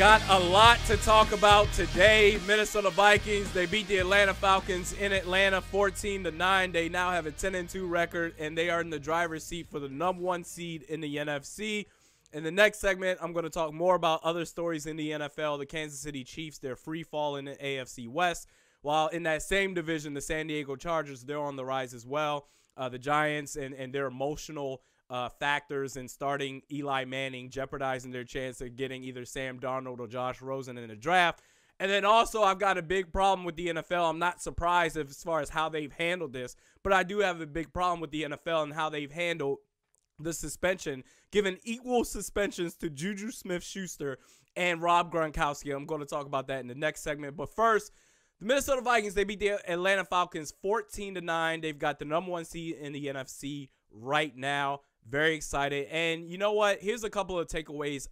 Got a lot to talk about today. Minnesota Vikings, they beat the Atlanta Falcons in Atlanta 14-9. They now have a 10-2 record, and they are in the driver's seat for the #1 seed in the NFC. In the next segment, I'm going to talk more about other stories in the NFL. The Kansas City Chiefs, they're free fall in the AFC West. While in that same division, the San Diego Chargers, they're on the rise as well. The Giants and their emotional factors in starting Eli Manning, jeopardizing their chance of getting either Sam Darnold or Josh Rosen in the draft. And then also, I've got a big problem with the NFL. I'm not surprised as far as how they've handled this, but I do have a big problem with the NFL and how they've handled the suspension, given equal suspensions to Juju Smith-Schuster and Rob Gronkowski. I'm going to talk about that in the next segment. But first, the Minnesota Vikings, they beat the Atlanta Falcons 14-9. They've got the #1 seed in the NFC right now. Very excited. And you know what? Here's a couple of takeaways.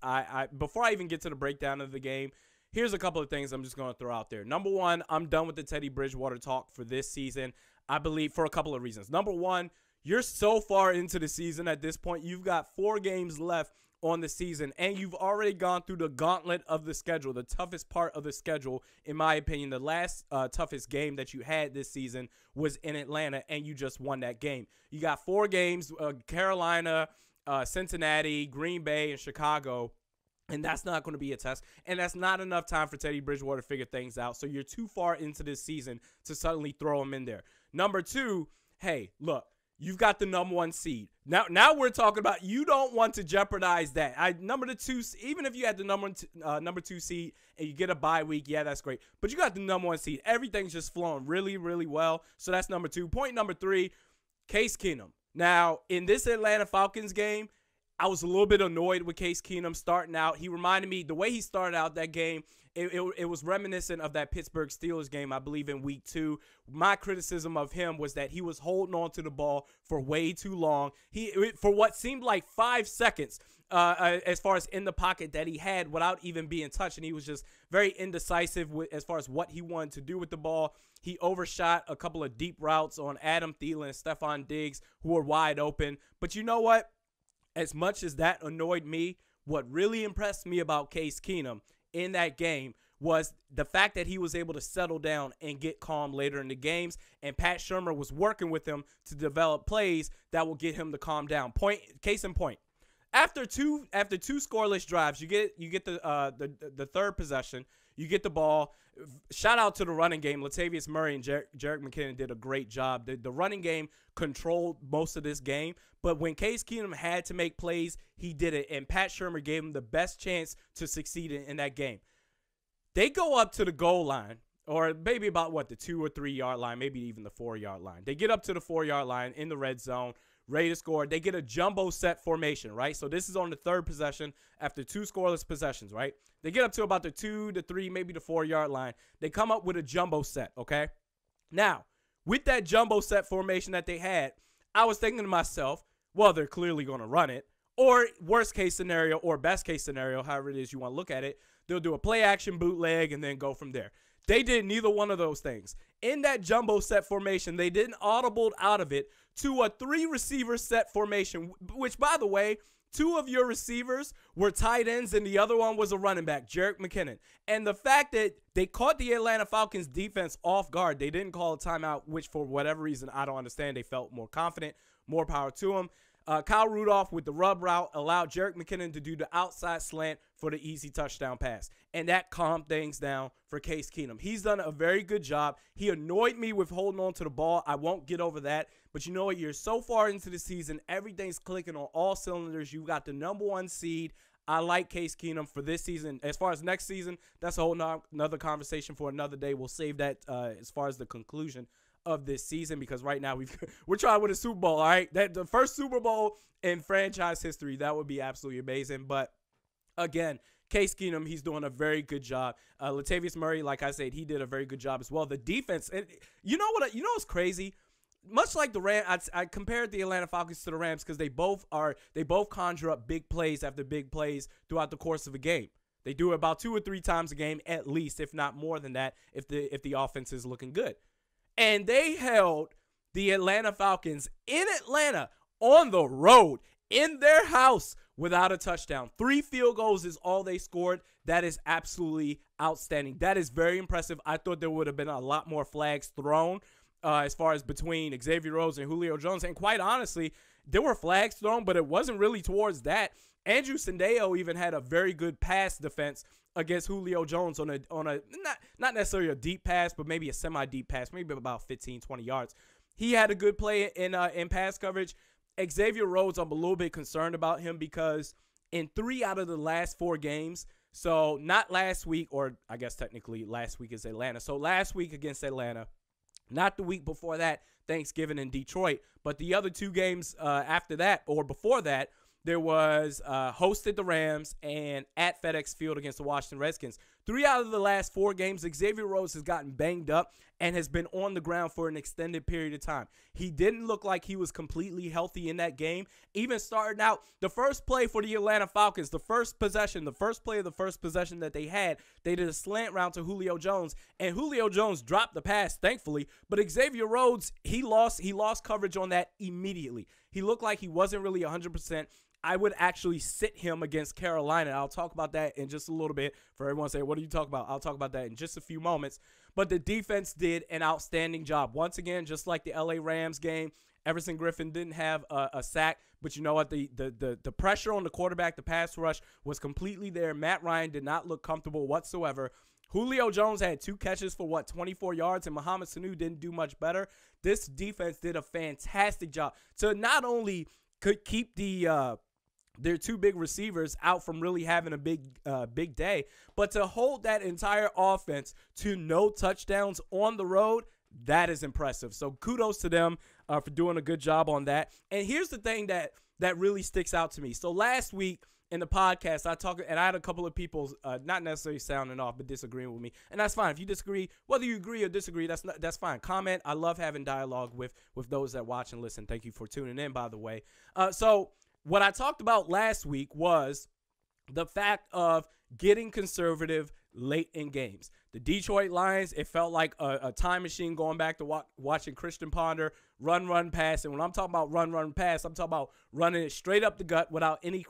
Before I even get to the breakdown of the game, here's a couple of things I'm just going to throw out there. Number one, I'm done with the Teddy Bridgewater talk for this season, I believe, for a couple of reasons. Number one, you're so far into the season at this point. You've got 4 games left on the season, and you've already gone through the gauntlet of the schedule, the toughest part of the schedule, in my opinion. The last toughest game that you had this season was in Atlanta, and you just won that game. You got 4 games, Carolina, Cincinnati, Green Bay, and Chicago, and that's not going to be a test, and that's not enough time for Teddy Bridgewater to figure things out, so you're too far into this season to suddenly throw him in there. Number two, hey, look, you've got the #1 seed. Now we're talking about you don't want to jeopardize that. Number 2, even if you had the number 2 seed and you get a bye week, yeah, that's great. But you got the #1 seed. Everything's just flowing really, really well. So that's number 2. Point number 3, Case Keenum. Now, in this Atlanta Falcons game, I was a little bit annoyed with Case Keenum starting out. He reminded me, the way he started out that game, it was reminiscent of that Pittsburgh Steelers game, I believe, in week 2. My criticism of him was that he was holding on to the ball for way too long. For what seemed like 5 seconds, as far as in the pocket that he had without even being touched, and he was just very indecisive as far as what he wanted to do with the ball. He overshot a couple of deep routes on Adam Thielen and Stephon Diggs, who were wide open. But you know what? As much as that annoyed me, what really impressed me about Case Keenum in that game was the fact that he was able to settle down and get calm later in the games, and Pat Shurmur was working with him to develop plays that will get him to calm down. Case in point, after two scoreless drives, you get the third possession, you get the ball. Shout out to the running game. Latavius Murray and Jerick McKinnon did a great job. The running game controlled most of this game, but when Case Keenum had to make plays, he did it, and Pat Shurmur gave him the best chance to succeed in that game. They go up to the goal line, or maybe about, the 2 or 3 yard line, maybe even the 4 yard line. They get up to the 4 yard line in the red zone, ready to score. They get a jumbo set formation, right? So this is on the 3rd possession after 2 scoreless possessions, right? They get up to about the 2 to 3, maybe the 4 yard line. They come up with a jumbo set, okay? Now, with that jumbo set formation that they had, I was thinking to myself, well, they're clearly going to run it. Or worst case scenario, or best case scenario, however it is you want to look at it, they'll do a play action bootleg and then go from there. They did neither one of those things. In that jumbo set formation, they didn't audible out of it to a 3 receiver set formation, which, by the way, 2 of your receivers were tight ends and the other one was a running back, Jerick McKinnon. And the fact that they caught the Atlanta Falcons defense off guard, they didn't call a timeout, which for whatever reason I don't understand. They felt more confident. More power to them. Kyle Rudolph with the rub route allowed Jerick McKinnon to do the outside slant for the easy touchdown pass. And that calmed things down for Case Keenum. He's done a very good job. He annoyed me with holding on to the ball. I won't get over that. But you know what? You're so far into the season. Everything's clicking on all cylinders. You got the #1 seed. I like Case Keenum for this season. As far as next season, that's a whole another conversation for another day. We'll save that as far as the conclusion of this season, because right now we're trying to win a Super Bowl, all right? The first Super Bowl in franchise history, that would be absolutely amazing. But again, Case Keenum, he's doing a very good job. Latavius Murray, like I said, he did a very good job as well. The defense, and you know what's crazy? Much like the Rams, I compared the Atlanta Falcons to the Rams because they both conjure up big plays after big plays throughout the course of a game. They do it about 2 or 3 times a game at least, if not more than that, if the offense is looking good. And they held the Atlanta Falcons in Atlanta on the road, in their house, without a touchdown. 3 field goals is all they scored. That is absolutely outstanding. That is very impressive. I thought there would have been a lot more flags thrown as far as between Xavier Rhodes and Julio Jones. And quite honestly, there were flags thrown, but it wasn't really towards that. Andrew Sendeo even had a very good pass defense against Julio Jones on a not necessarily a deep pass, but maybe a semi-deep pass, maybe about 15, 20 yards. He had a good play in pass coverage. Xavier Rhodes, I'm a little bit concerned about him because in 3 out of the last 4 games, so not last week, or I guess technically last week is Atlanta. So last week against Atlanta, not the week before that, Thanksgiving in Detroit, but the other 2 games after that or before that, there was hosted the Rams and at FedEx Field against the Washington Redskins. 3 out of the last 4 games, Xavier Rhodes has gotten banged up and has been on the ground for an extended period of time. He didn't look like he was completely healthy in that game. Even starting out, the first play for the Atlanta Falcons, the first play of the first possession that they had, they did a slant route to Julio Jones, and Julio Jones dropped the pass, thankfully. But Xavier Rhodes, he lost coverage on that immediately. He looked like he wasn't really 100%. I would actually sit him against Carolina. I'll talk about that in just a little bit. For everyone saying, what are you talking about? I'll talk about that in just a few moments. But the defense did an outstanding job. Once again, just like the LA Rams game, Everson Griffin didn't have a sack. But you know what? The pressure on the quarterback, the pass rush was completely there. Matt Ryan did not look comfortable whatsoever. Julio Jones had 2 catches for, 24 yards, and Mohamed Sanu didn't do much better. This defense did a fantastic job to not only could keep their 2 big receivers out from really having a big day, but to hold that entire offense to no touchdowns on the road, that is impressive. So kudos to them for doing a good job on that. And here's the thing that really sticks out to me. So last week in the podcast, I had a couple of people not necessarily sounding off, but disagreeing with me, and that's fine. If you disagree, whether you agree or disagree, that's fine. Comment. I love having dialogue with those that watch and listen. Thank you for tuning in, by the way. So what I talked about last week was the fact of getting conservative late in games. The Detroit Lions, it felt like a time machine going back to watching Christian Ponder run, pass. And when I'm talking about run, pass, I'm talking about running it straight up the gut without any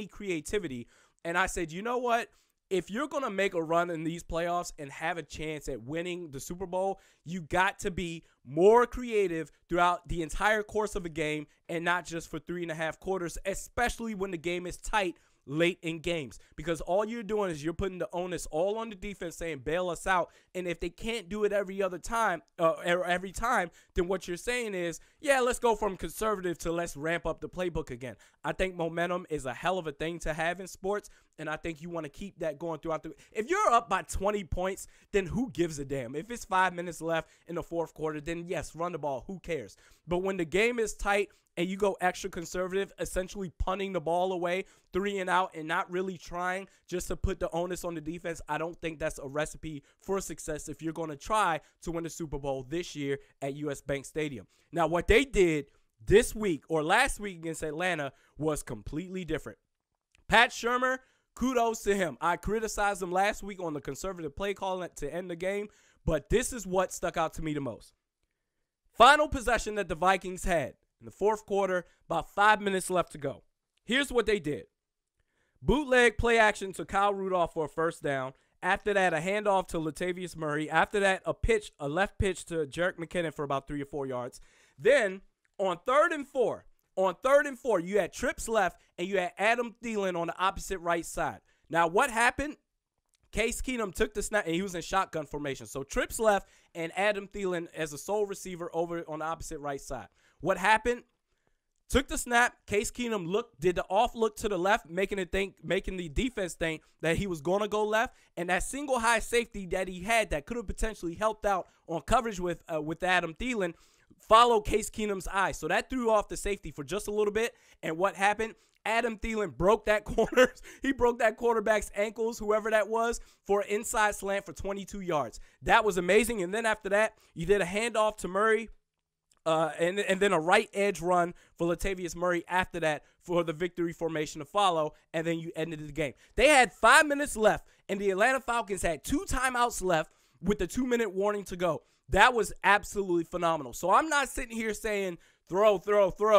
creativity. And I said, you know what? If you're going to make a run in these playoffs and have a chance at winning the Super Bowl, you got to be more creative throughout the entire course of a game and not just for 3.5 quarters, especially when the game is tight late in games, because all you're doing is you're putting the onus all on the defense saying bail us out. And if they can't do it every time, then what you're saying is, yeah, let's go from conservative to let's ramp up the playbook again. I think momentum is a hell of a thing to have in sports, and I think you want to keep that going throughout if you're up by 20 points, then who gives a damn? If it's 5 minutes left in the 4th quarter, then yes, run the ball, who cares? But when the game is tight and you go extra conservative, essentially punting the ball away, 3 and out, and not really trying just to put the onus on the defense, I don't think that's a recipe for success if you're going to try to win the Super Bowl this year at US Bank Stadium. Now, what they did this week or last week against Atlanta was completely different. Pat Shurmur, kudos to him. I criticized him last week on the conservative play calling to end the game, but this is what stuck out to me the most. Final possession that the Vikings had in the 4th quarter, about 5 minutes left to go. Here's what they did. Bootleg play action to Kyle Rudolph for a first down. After that, a handoff to Latavius Murray. After that, a left pitch to Jerick McKinnon for about 3 or 4 yards. Then, on 3rd and 4, you had trips left, and you had Adam Thielen on the opposite right side. Now, what happened? Case Keenum took the snap, and he was in shotgun formation. So, trips left, and Adam Thielen as a sole receiver over on the opposite right side. What happened? Took the snap. Case Keenum did the off look to the left, making the defense think that he was going to go left. And that single high safety that he had that could have potentially helped out on coverage with Adam Thielen followed Case Keenum's eye. So that threw off the safety for just a little bit. And what happened? Adam Thielen broke that corner. He broke that quarterback's ankles, whoever that was, for an inside slant for 22 yards. That was amazing. And then after that, you did a handoff to Murray. And then a right edge run for Latavius Murray after that for the victory formation to follow, and then you ended the game. They had 5 minutes left, and the Atlanta Falcons had 2 timeouts left with the 2-minute warning to go. That was absolutely phenomenal. So I'm not sitting here saying throw,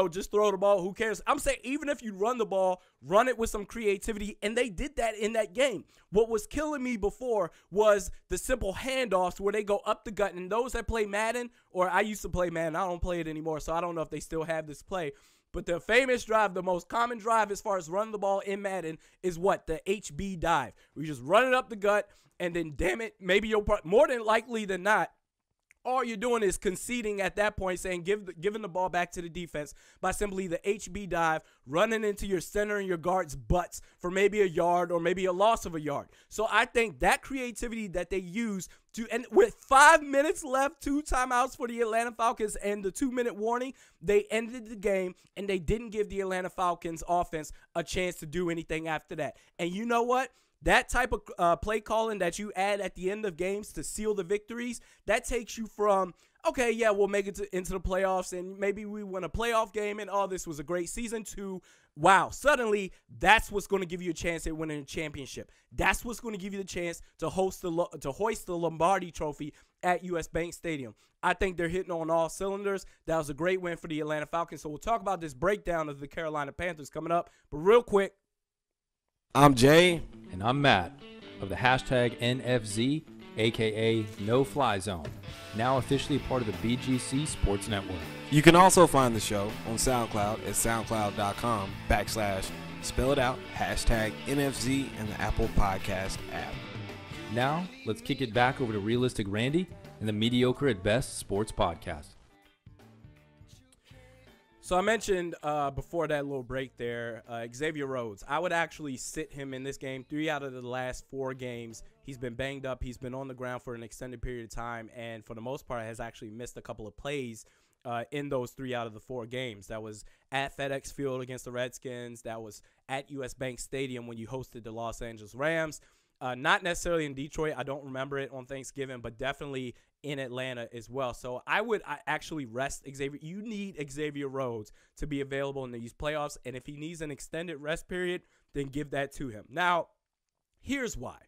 just throw the ball. Who cares? I'm saying even if you run the ball, run it with some creativity, and they did that in that game. What was killing me before was the simple handoffs where they go up the gut, and those that play Madden, or I used to play Madden, I don't play it anymore, so I don't know if they still have this play, but the famous drive, the most common drive as far as running the ball in Madden is what? The HB dive. We just run it up the gut, and then damn it, maybe you'll more than likely than not, all you're doing is conceding at that point, saying giving the ball back to the defense by simply the HB dive, running into your center and your guard's butts for maybe a yard or maybe a loss of a yard. So I think that creativity that they use to, and with 5 minutes left, 2 timeouts for the Atlanta Falcons and the 2-minute warning, they ended the game and they didn't give the Atlanta Falcons offense a chance to do anything after that. And you know what? That type of play calling that you add at the end of games to seal the victories, that takes you from, okay, yeah, we'll make it into the playoffs and maybe we win a playoff game and this was a great season, to, wow, suddenly that's what's going to give you a chance at winning a championship. That's what's going to give you the chance to hoist the Lombardi Trophy at US Bank Stadium. I think they're hitting on all cylinders. That was a great win for the Atlanta Falcons. So we'll talk about this breakdown of the Carolina Panthers coming up. But real quick, I'm Jay. And I'm Matt of the hashtag NFZ, aka No Fly Zone, now officially part of the BGC Sports Network. You can also find the show on SoundCloud at soundcloud.com/spell it out, hashtag NFZ, and the Apple Podcast app. Now, let's kick it back over to Realistic Randy and the Mediocre at Best Sports Podcast. So I mentioned before that little break there, Xavier Rhodes. I would actually sit him in this game. 3 out of the last 4 games, he's been banged up. He's been on the ground for an extended period of time, and for the most part has actually missed a couple of plays in those 3 out of the 4 games. That was at FedEx Field against the Redskins. That was at US Bank Stadium when you hosted the Los Angeles Rams. Not necessarily in Detroit. I don't remember it on Thanksgiving, but definitely in Atlanta as well. So I actually rest Xavier. You need Xavier Rhodes to be available in these playoffs, and if he needs an extended rest period, then give that to him. Now, here's why.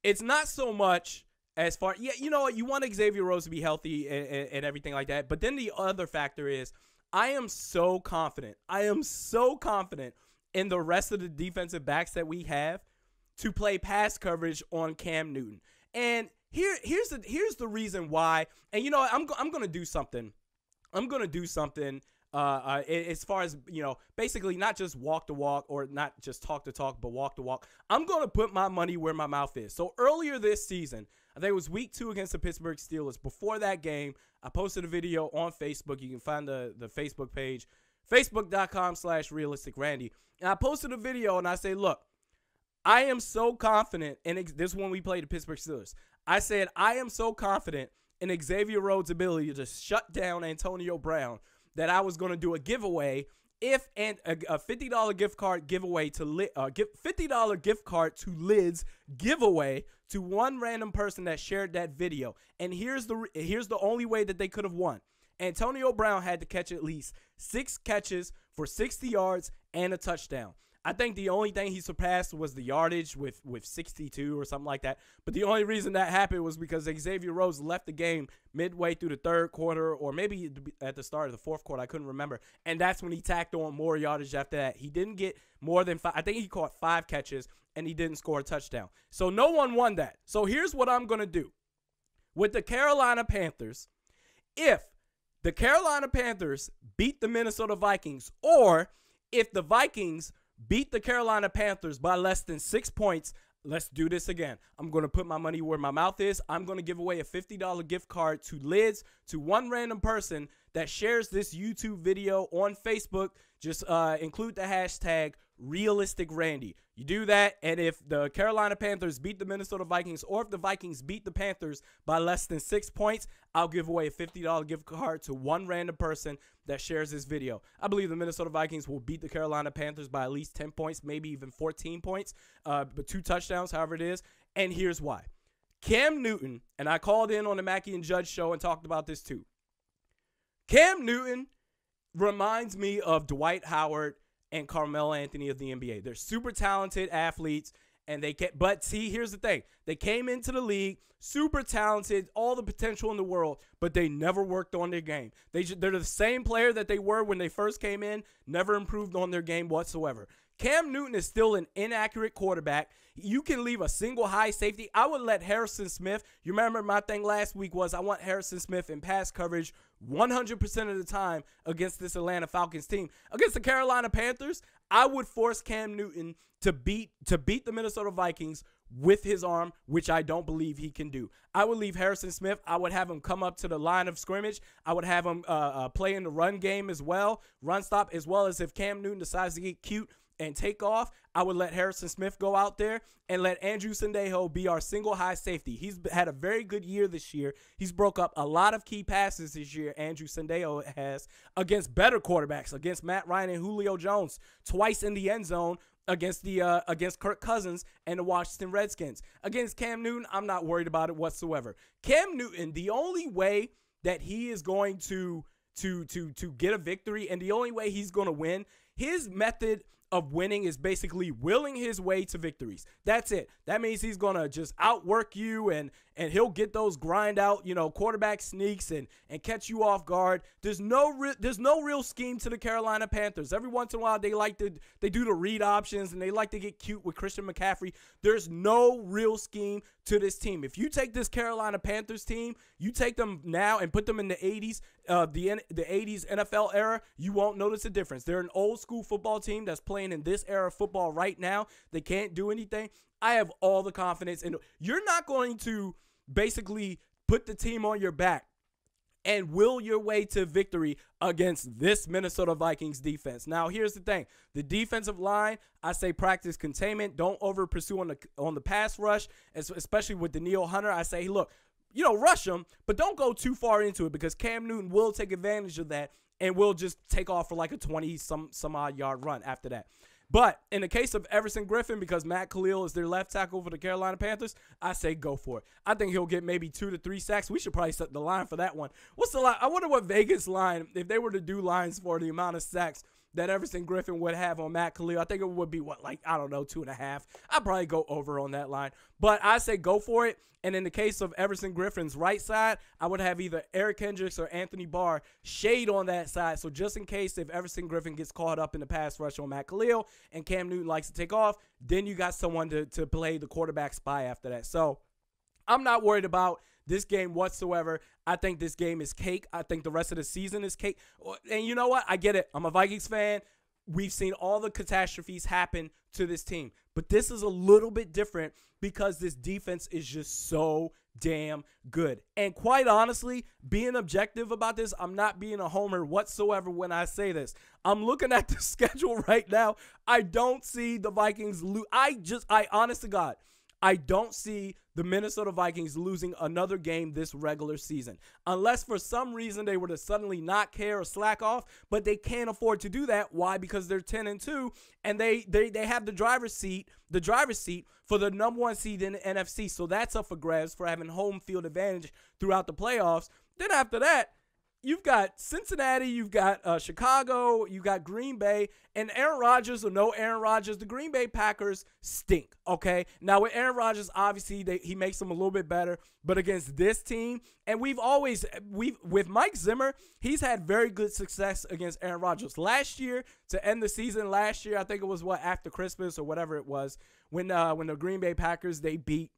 It's not so much as far, yeah, you know what, you want Xavier Rhodes to be healthy and everything like that, but then the other factor is I am so confident in the rest of the defensive backs that we have to play pass coverage on Cam Newton. And here's the reason why. And you know what, I'm going to do something. I'm going to do something as far as, you know, basically not just walk the walk or not just talk the talk, but walk the walk. I'm going to put my money where my mouth is. So earlier this season, I think it was week 2 against the Pittsburgh Steelers. Before that game, I posted a video on Facebook. You can find the Facebook page, facebook.com/realisticrandy. And I posted a video and I say, look, I am so confident in this when we played the Pittsburgh Steelers. I said, I am so confident in Xavier Rhodes' ability to shut down Antonio Brown that I was going to do a giveaway, a $50 gift card giveaway to $50 gift card to Lids giveaway to one random person that shared that video. And here's the only way that they could have won. Antonio Brown had to catch at least 6 catches for 60 yards and a touchdown. I think the only thing he surpassed was the yardage with 62 or something like that. But the only reason that happened was because Xavier Rhodes left the game midway through the 3rd quarter or maybe at the start of the 4th quarter. I couldn't remember. And that's when he tacked on more yardage after that. He didn't get more than 5. I think he caught 5 catches and he didn't score a touchdown. So no one won that. So here's what I'm going to do. With the Carolina Panthers, if the Carolina Panthers beat the Minnesota Vikings, or if the Vikings beat the Carolina Panthers by less than 6 points, let's do this again. I'm going to put my money where my mouth is. I'm going to give away a $50 gift card to Lids, to one random person that shares this YouTube video on Facebook. Just include the hashtag #RealisticRandy. You do that, and if the Carolina Panthers beat the Minnesota Vikings, or if the Vikings beat the Panthers by less than 6 points, I'll give away a $50 gift card to one random person that shares this video. I believe the Minnesota Vikings will beat the Carolina Panthers by at least 10 points, maybe even 14 points, but 2 touchdowns, however it is. And here's why. Cam Newton, and I called in on the Mackey and Judge show and talked about this too. Cam Newton reminds me of Dwight Howard and Carmelo Anthony of the NBA. They're super talented athletes, And but see, here's the thing. They came into the league, super talented, all the potential in the world, but they never worked on their game. They're the same player that they were when they first came in, never improved on their game whatsoever. Cam Newton is still an inaccurate quarterback. You can leave a single high safety. I would let Harrison Smith. You remember my thing last week was I want Harrison Smith in pass coverage 100% of the time against this Atlanta Falcons team. Against the Carolina Panthers, I would force Cam Newton to beat the Minnesota Vikings with his arm, which I don't believe he can do. I would leave Harrison Smith. I would have him come up to the line of scrimmage. I would have him play in the run game as well, run stop, as well as if Cam Newton decides to get cute and take off, I would let Harrison Smith go out there and let Andrew Sendejo be our single high safety. He's had a very good year this year. He's broke up a lot of key passes this year, Andrew Sendejo has, against better quarterbacks, against Matt Ryan and Julio Jones, twice in the end zone against Kirk Cousins and the Washington Redskins. Against Cam Newton, I'm not worried about it whatsoever. Cam Newton, the only way that he is going to get a victory and the only way he's going to win, his method of winning is basically willing his way to victories. That's it. That means he's going to just outwork you and he'll get those grind out, quarterback sneaks and catch you off guard. There's no real scheme to the Carolina Panthers. Every once in a while they do the read options and they like to get cute with Christian McCaffrey. There's no real scheme to this team. If you take this Carolina Panthers team, you take them now and put them in the 80s, the 80s NFL era, you won't notice a difference. They're an old school football team that's playing in this era of football right now. They can't do anything. I have all the confidence, and you're not going to basically put the team on your back and will your way to victory against this Minnesota Vikings defense. Now, here's the thing. The defensive line, I say practice containment. Don't over pursue on the pass rush, especially with Danielle Hunter. I say, look, rush them, but don't go too far into it because Cam Newton will take advantage of that and will just take off for like a 20-some odd yard run after that. But in the case of Everson Griffin, because Matt Khalil is their left tackle for the Carolina Panthers, I say go for it. I think he'll get maybe 2 to 3 sacks. We should probably set the line for that one. What's the line? I wonder what Vegas line, if they were to do lines for the amount of sacks that Everson Griffin would have on Matt Khalil. I think it would be, 2.5. I'd probably go over on that line. But I say go for it. And in the case of Everson Griffin's right side, I would have either Eric Hendricks or Anthony Barr shade on that side. So just in case if Everson Griffin gets caught up in the pass rush on Matt Khalil and Cam Newton likes to take off, then you got someone to play the quarterback spy after that. So I'm not worried about this game whatsoever. I think this game is cake. I think the rest of the season is cake. And you know what? I get it. I'm a Vikings fan. We've seen all the catastrophes happen to this team. But this is a little bit different because this defense is just so damn good. And quite honestly, being objective about this, I'm not being a homer whatsoever when I say this. I'm looking at the schedule right now. I don't see the Vikings lose. I honest to God, I don't see the Minnesota Vikings losing another game this regular season. Unless for some reason they were to suddenly not care or slack off, but they can't afford to do that. Why? Because they're 10-2 and they have the driver's seat for the number 1 seed in the NFC. So that's up for grabs for having home field advantage throughout the playoffs. Then after that, you've got Cincinnati, you've got Chicago, you've got Green Bay, and Aaron Rodgers or no Aaron Rodgers, the Green Bay Packers stink, okay? Now, with Aaron Rodgers, obviously, he makes them a little bit better, but against this team, and with Mike Zimmer, he's had very good success against Aaron Rodgers. Last year, to end the season I think it was, after Christmas or whatever it was, when the Green Bay Packers, they beat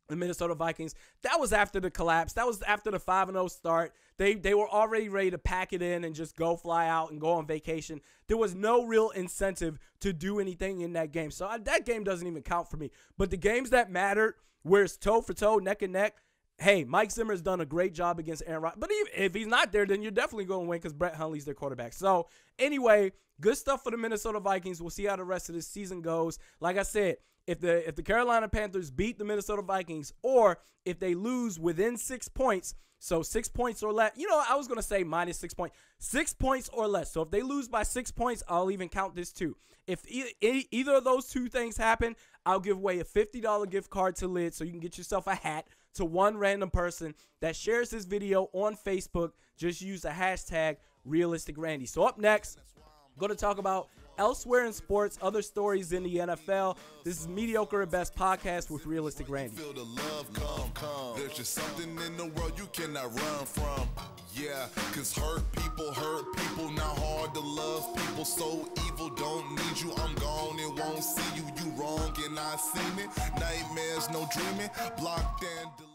the Minnesota Vikings. That was after the collapse. That was after the 5-0 start. They were already ready to pack it in and just go fly out and go on vacation. There was no real incentive to do anything in that game. So that game doesn't even count for me. But the games that mattered, where it's toe for toe, neck and neck, hey, Mike Zimmer's done a great job against Aaron Rodgers. But if he's not there, then you're definitely going to win because Brett Hundley's their quarterback. So anyway, good stuff for the Minnesota Vikings. We'll see how the rest of this season goes. Like I said, if the Carolina Panthers beat the Minnesota Vikings or if they lose within 6 points, so 6 points or less, I was going to say minus 6 points, 6 points or less. So if they lose by 6 points, I'll even count this too. If either of those two things happen, I'll give away a $50 gift card to Lid so you can get yourself a hat to one random person that shares this video on Facebook. Just use the hashtag RealisticRandy. So up next, I'm going to talk about elsewhere in sports, other stories in the NFL. This is Mediocre at Best podcast with Realistic Randy. Feel the love come. There's just something in the world you cannot run from. Yeah, cause hurt people, not hard to love people. So evil, don't need you, I'm gone and won't see you. You wrong and I seen it. Nightmares, no dreaming, blocked and